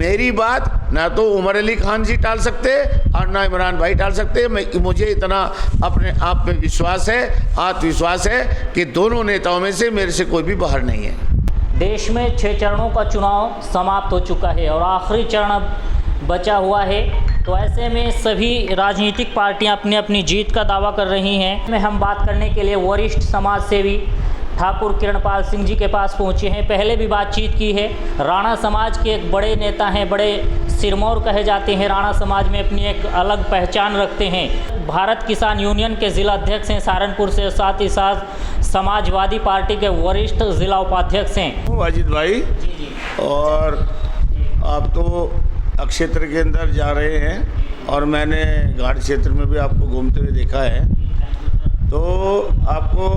मेरी बात ना तो उमर अली खान जी टाल सकते और ना इमरान भाई टाल सकते। मुझे इतना अपने आप में विश्वास है, आत्मविश्वास है कि दोनों नेताओं में से मेरे से कोई भी बाहर नहीं है। देश में 6 चरणों का चुनाव समाप्त हो चुका है और आखिरी चरण अब बचा हुआ है। तो ऐसे में सभी राजनीतिक पार्टियां अपनी अपनी जीत का दावा कर रही हैं। में हम बात करने के लिए वरिष्ठ समाज सेवी ठाकुर किरणपाल सिंह जी के पास पहुंचे हैं। पहले भी बातचीत की है। राणा समाज के एक बड़े नेता हैं, बड़े सिरमौर कहे जाते हैं। राणा समाज में अपनी एक अलग पहचान रखते हैं। भारत किसान यूनियन के ज़िला अध्यक्ष हैं सहारनपुर से, साथ ही साथ समाजवादी पार्टी के वरिष्ठ ज़िला उपाध्यक्ष हैं। वाजिद भाई जी। और आप तो क्षेत्र के अंदर जा रहे हैं और मैंने घाट क्षेत्र में भी आपको घूमते हुए देखा है, तो आपको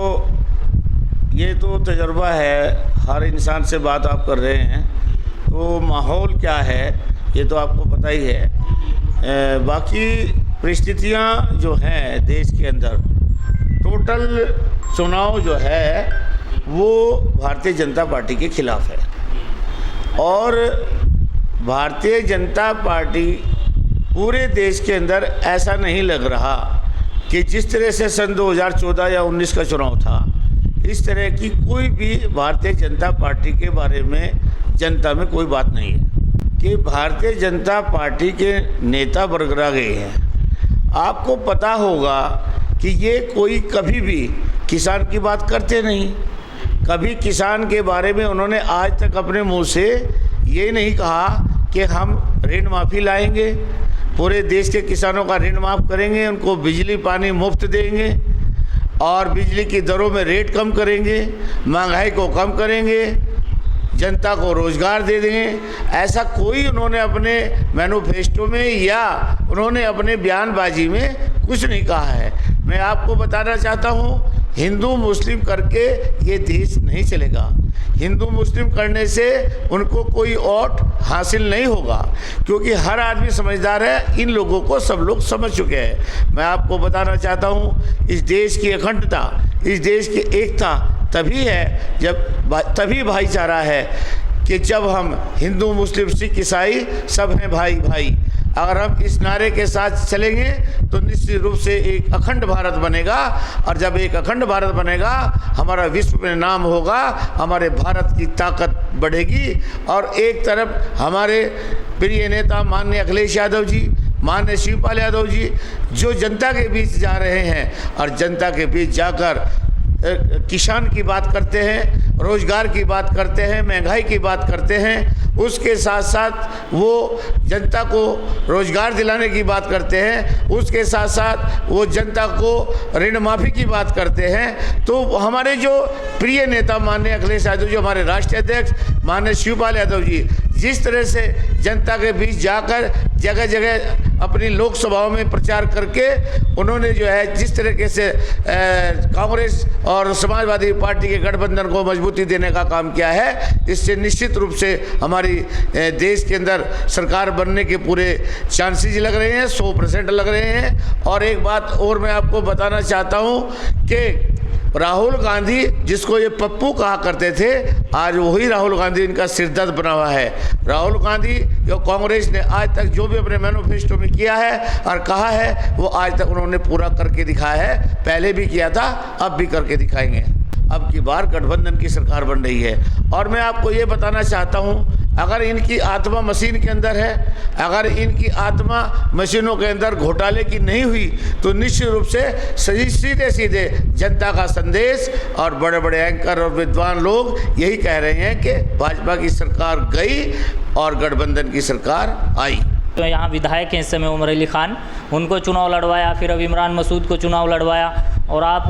ये तो तजुर्बा है, हर इंसान से बात आप कर रहे हैं, तो माहौल क्या है ये तो आपको पता ही है। बाकी परिस्थितियाँ जो हैं देश के अंदर, टोटल चुनाव जो है वो भारतीय जनता पार्टी के खिलाफ है। और भारतीय जनता पार्टी पूरे देश के अंदर ऐसा नहीं लग रहा कि जिस तरह से सन 2014 या 19 का चुनाव था, इस तरह की कोई भी भारतीय जनता पार्टी के बारे में जनता में कोई बात नहीं है कि भारतीय जनता पार्टी के नेता बरगरा गए हैं। आपको पता होगा कि ये कोई कभी भी किसान की बात करते नहीं, कभी किसान के बारे में उन्होंने आज तक अपने मुंह से ये नहीं कहा कि हम ऋण माफ़ी लाएंगे, पूरे देश के किसानों का ऋण माफ़ करेंगे, उनको बिजली पानी मुफ्त देंगे और बिजली की दरों में रेट कम करेंगे, महंगाई को कम करेंगे, जनता को रोज़गार दे देंगे। ऐसा कोई उन्होंने अपने मैनिफेस्टो में या उन्होंने अपने बयानबाजी में कुछ नहीं कहा है। मैं आपको बताना चाहता हूँ, हिंदू मुस्लिम करके ये देश नहीं चलेगा। हिंदू मुस्लिम करने से उनको कोई वोट हासिल नहीं होगा, क्योंकि हर आदमी समझदार है। इन लोगों को सब लोग समझ चुके हैं। मैं आपको बताना चाहता हूँ, इस देश की अखंडता, इस देश की एकता तभी है तभी भाईचारा है कि जब हम हिंदू मुस्लिम सिख ईसाई सब हैं भाई भाई। अगर हम इस नारे के साथ चलेंगे तो निश्चित रूप से एक अखंड भारत बनेगा, और जब एक अखंड भारत बनेगा हमारा विश्व में नाम होगा, हमारे भारत की ताकत बढ़ेगी। और एक तरफ हमारे प्रिय नेता माननीय अखिलेश यादव जी, माननीय शिवपाल यादव जी, जो जनता के बीच जा रहे हैं और जनता के बीच जाकर किसान की बात करते हैं, रोजगार की बात करते हैं, महंगाई की बात करते हैं, उसके साथ साथ वो जनता को रोजगार दिलाने की बात करते हैं, उसके साथ साथ वो जनता को ऋण माफ़ी की बात करते हैं। तो हमारे जो प्रिय नेता माननीय अखिलेश यादव जी, हमारे राष्ट्रीय अध्यक्ष माननीय शिवपाल यादव जी, जिस तरह से जनता के बीच जाकर जगह जगह अपनी लोकसभाओं में प्रचार करके उन्होंने जो है जिस तरीके से कांग्रेस और समाजवादी पार्टी के गठबंधन को मजबूती देने का काम किया है, इससे निश्चित रूप से हमारी देश के अंदर सरकार बनने के पूरे चांसेस लग रहे हैं, 100% लग रहे हैं। और एक बात और मैं आपको बताना चाहता हूँ कि राहुल गांधी, जिसको ये पप्पू कहा करते थे, आज वही राहुल गांधी इनका सिरदर्द बना हुआ है। राहुल गांधी जो कांग्रेस ने आज तक जो भी अपने मैनिफेस्टो में किया है और कहा है, वो आज तक उन्होंने पूरा करके दिखाया है। पहले भी किया था, अब भी करके दिखाएंगे। अब की बार गठबंधन की सरकार बन रही है। और मैं आपको ये बताना चाहता हूँ, अगर इनकी आत्मा मशीन के अंदर है, अगर इनकी आत्मा मशीनों के अंदर घोटाले की नहीं हुई, तो निश्चित रूप से सीधे सीधे जनता का संदेश, और बड़े बड़े एंकर और विद्वान लोग यही कह रहे हैं कि भाजपा की सरकार गई और गठबंधन की सरकार आई। तो यहाँ विधायक हैं इस समय उमर अली खान, उनको चुनाव लड़वाया, फिर अब इमरान मसूद को चुनाव लड़वाया, और आप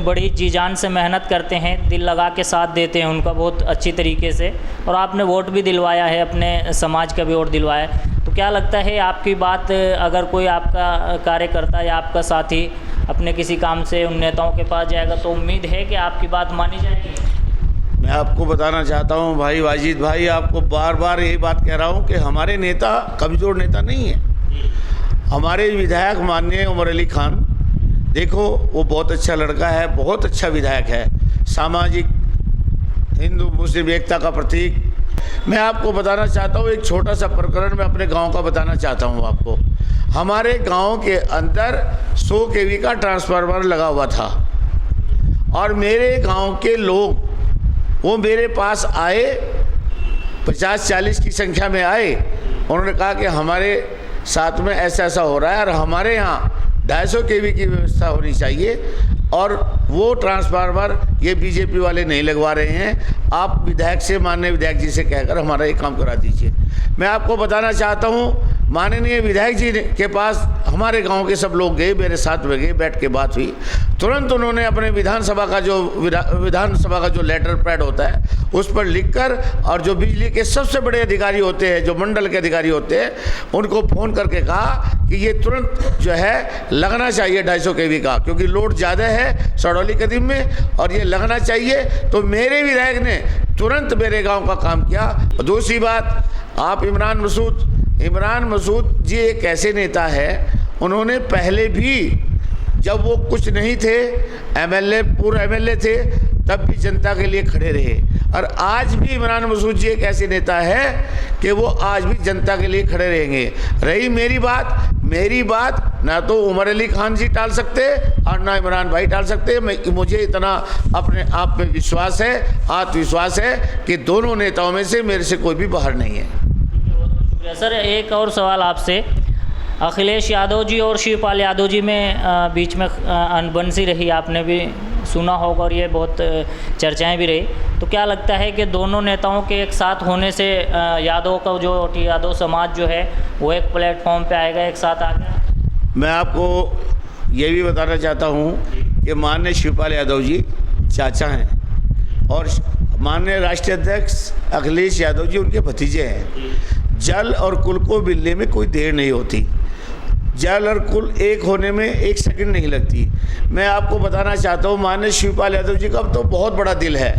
बड़ी जी जान से मेहनत करते हैं, दिल लगा के साथ देते हैं उनका बहुत अच्छी तरीके से, और आपने वोट भी दिलवाया है, अपने समाज का भी वोट दिलवाया है। तो क्या लगता है आपकी बात, अगर कोई आपका कार्यकर्ता या आपका साथी अपने किसी काम से उन नेताओं के पास जाएगा तो उम्मीद है कि आपकी बात मानी जाएगी? मैं आपको बताना चाहता हूं भाई वाजिद भाई, आपको बार बार यही बात कह रहा हूं कि हमारे नेता कमज़ोर नेता नहीं है। हमारे विधायक माननीय उमर अली खान, देखो वो बहुत अच्छा लड़का है, बहुत अच्छा विधायक है, सामाजिक हिंदू मुस्लिम एकता का प्रतीक, मैं आपको बताना चाहता हूँ एक छोटा सा प्रकरण मैं अपने गांव का बताना चाहता हूँ आपको। हमारे गांव के अंदर 100 केवी का ट्रांसफार्मर लगा हुआ था और मेरे गांव के लोग वो मेरे पास आए, 50-40 की संख्या में आए। उन्होंने कहा कि हमारे साथ में ऐसा ऐसा हो रहा है और हमारे यहाँ 250 केवी की व्यवस्था होनी चाहिए और वो ट्रांसफार्मर ये बीजेपी वाले नहीं लगवा रहे हैं। आप विधायक से, माननीय विधायक जी से कहकर हमारा ये काम करा दीजिए। मैं आपको बताना चाहता हूँ, माननीय विधायक जी के पास हमारे गांव के सब लोग गए, मेरे साथ में गए, बैठ के बात हुई। तुरंत उन्होंने अपने विधानसभा का जो लेटर पैड होता है उस पर लिखकर और जो बिजली के सबसे बड़े अधिकारी होते हैं, जो मंडल के अधिकारी होते हैं, उनको फ़ोन करके कहा कि ये तुरंत जो है लगना चाहिए 250 केवी का, क्योंकि लोड ज़्यादा है सड़ौली कदीम में और ये लगना चाहिए। तो मेरे विधायक ने तुरंत मेरे गांव का काम किया। दूसरी बात, आप इमरान मसूद जी एक ऐसे नेता है, उन्होंने पहले भी जब वो कुछ नहीं थे, पूर्व एमएलए थे, तब भी जनता के लिए खड़े रहे और आज भी इमरान मसूद जी एक ऐसे नेता है कि वो आज भी जनता के लिए खड़े रहेंगे। रही मेरी बात ना तो उमर अली खान जी टाल सकते और ना इमरान भाई टाल सकते। मुझे इतना अपने आप में विश्वास है, आत्मविश्वास है कि दोनों नेताओं में से मेरे से कोई भी बाहर नहीं है। सर, एक और सवाल आपसे, अखिलेश यादव जी और शिवपाल यादव जी में बीच में अनबन सी रही, आपने भी सुना होगा और ये बहुत चर्चाएं भी रही। तो क्या लगता है कि दोनों नेताओं के एक साथ होने से यादव समाज जो है वो एक प्लेटफॉर्म पे आएगा, एक साथ आएगा? मैं आपको ये भी बताना चाहता हूँ कि माननीय शिवपाल यादव जी चाचा हैं और माननीय राष्ट्रीय अध्यक्ष अखिलेश यादव जी उनके भतीजे हैं। जल और कुल को मिलने में कोई देर नहीं होती, जल और कुल एक होने में 1 सेकंड नहीं लगती। मैं आपको बताना चाहता हूँ, माननीय शिवपाल यादव जी का तो बहुत बड़ा दिल है।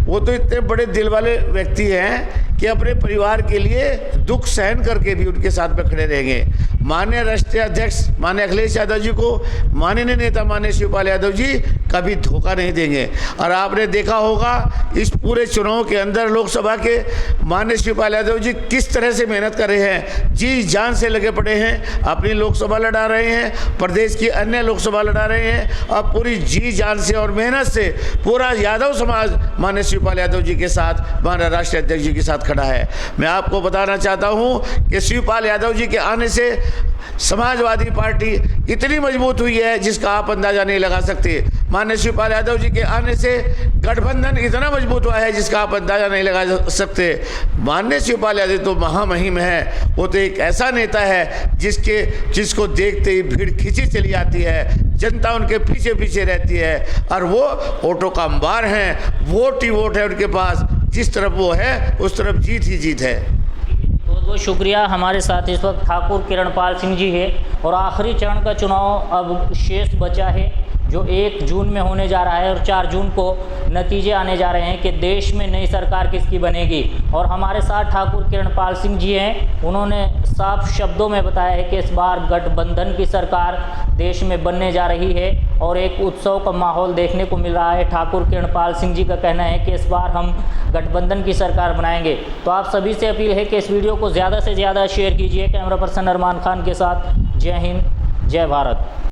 वो तो इतने बड़े दिल वाले व्यक्ति हैं कि अपने परिवार के लिए दुख सहन करके भी उनके साथ में खड़े रहेंगे। माननीय राष्ट्रीय अध्यक्ष माननीय अखिलेश यादव जी को माननीय नेता माननीय शिवपाल यादव जी कभी धोखा नहीं देंगे। और आपने देखा होगा इस पूरे चुनाव के अंदर लोकसभा के माननीय शिवपाल यादव जी किस तरह से मेहनत कर रहे हैं, जी जान से लगे पड़े हैं, अपनी लोकसभा लड़ा रहे हैं, प्रदेश की अन्य लोकसभा लड़ा रहे हैं और पूरी जी जान से और मेहनत से पूरा यादव समाज माननीय शिवपाल यादव जी के साथ, माननीय राष्ट्रीय अध्यक्ष जी के साथ खड़ा है। मैं आपको बताना चाहता हूं कि शिवपाल यादव जी के आने से समाजवादी पार्टी इतनी मजबूत हुई है जिसका आप अंदाजा नहीं लगा सकते। माननीय शिवपाल यादव जी के आने से गठबंधन इतना मजबूत हुआ है जिसका आप अंदाजा नहीं लगा सकते। माननीय शिवपाल यादव तो महामहिम है, वो तो एक ऐसा नेता है जिसको देखते ही भीड़ खींची चली आती है, जनता उनके पीछे पीछे रहती है और वो वोटों का अंबार हैं, वोट ही वोट है उनके पास। जिस तरफ वो है उस तरफ जीत ही जीत है। बहुत बहुत शुक्रिया। हमारे साथ इस वक्त ठाकुर किरणपाल सिंह जी है और आखिरी चरण का चुनाव अब शेष बचा है जो 1 जून में होने जा रहा है और 4 जून को नतीजे आने जा रहे हैं कि देश में नई सरकार किसकी बनेगी। और हमारे साथ ठाकुर किरणपाल सिंह जी हैं, उन्होंने साफ शब्दों में बताया है कि इस बार गठबंधन की सरकार देश में बनने जा रही है और एक उत्सव का माहौल देखने को मिल रहा है। ठाकुर किरणपाल सिंह जी का कहना है कि इस बार हम गठबंधन की सरकार बनाएंगे। तो आप सभी से अपील है कि इस वीडियो को ज़्यादा से ज़्यादा शेयर कीजिए। कैमरा पर्सन अरमान खान के साथ, जय हिंद, जय भारत।